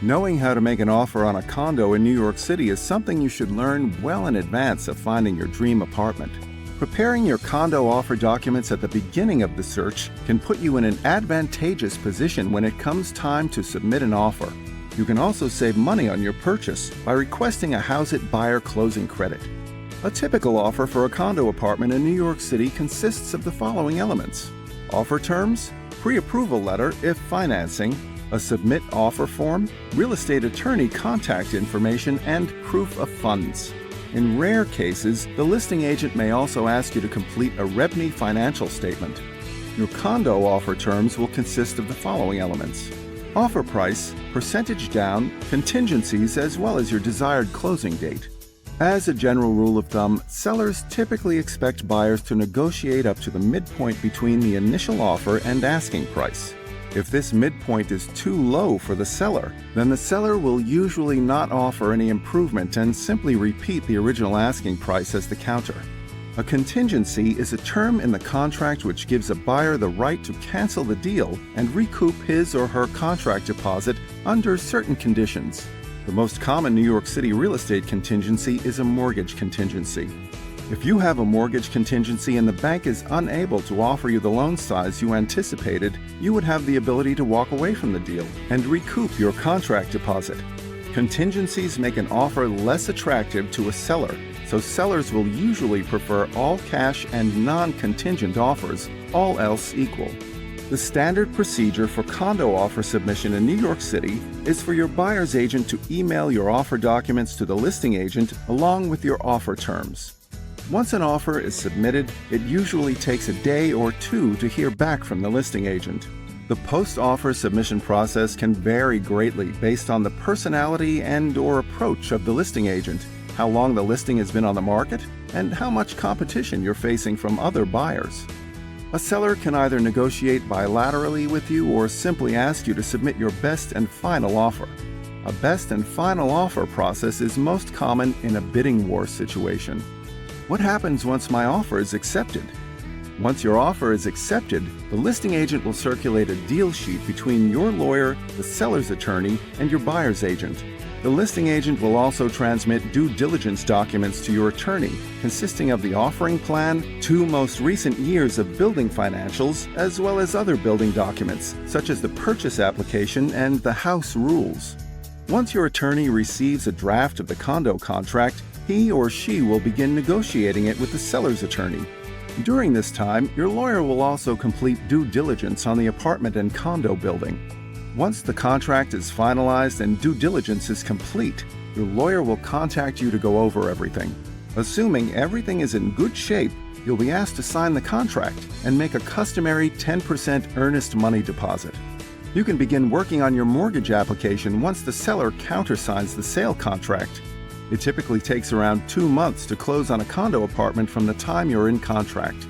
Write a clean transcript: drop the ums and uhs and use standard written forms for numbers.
Knowing how to make an offer on a condo in New York City is something you should learn well in advance of finding your dream apartment. Preparing your condo offer documents at the beginning of the search can put you in an advantageous position when it comes time to submit an offer. You can also save money on your purchase by requesting a House It buyer closing credit. A typical offer for a condo apartment in New York City consists of the following elements: offer terms, pre-approval letter if financing, a submit offer form, real estate attorney contact information, and proof of funds. In rare cases, the listing agent may also ask you to complete a REBNY financial statement. Your condo offer terms will consist of the following elements: offer price, percentage down, contingencies, as well as your desired closing date. As a general rule of thumb, sellers typically expect buyers to negotiate up to the midpoint between the initial offer and asking price. If this midpoint is too low for the seller, then the seller will usually not offer any improvement and simply repeat the original asking price as the counter. A contingency is a term in the contract which gives a buyer the right to cancel the deal and recoup his or her contract deposit under certain conditions. The most common New York City real estate contingency is a mortgage contingency. If you have a mortgage contingency and the bank is unable to offer you the loan size you anticipated, you would have the ability to walk away from the deal and recoup your contract deposit. Contingencies make an offer less attractive to a seller, so sellers will usually prefer all cash and non-contingent offers, all else equal. The standard procedure for condo offer submission in New York City is for your buyer's agent to email your offer documents to the listing agent along with your offer terms. Once an offer is submitted, it usually takes a day or two to hear back from the listing agent. The post-offer submission process can vary greatly based on the personality and/or approach of the listing agent, how long the listing has been on the market, and how much competition you're facing from other buyers. A seller can either negotiate bilaterally with you or simply ask you to submit your best and final offer. A best and final offer process is most common in a bidding war situation. What happens once my offer is accepted? Once your offer is accepted, the listing agent will circulate a deal sheet between your lawyer, the seller's attorney, and your buyer's agent. The listing agent will also transmit due diligence documents to your attorney, consisting of the offering plan, 2 most recent years of building financials, as well as other building documents, such as the purchase application and the house rules. Once your attorney receives a draft of the condo contract, he or she will begin negotiating it with the seller's attorney. During this time, your lawyer will also complete due diligence on the apartment and condo building. Once the contract is finalized and due diligence is complete, your lawyer will contact you to go over everything. Assuming everything is in good shape, you'll be asked to sign the contract and make a customary 10% earnest money deposit. You can begin working on your mortgage application once the seller countersigns the sale contract. It typically takes around 2 months to close on a condo apartment from the time you're in contract.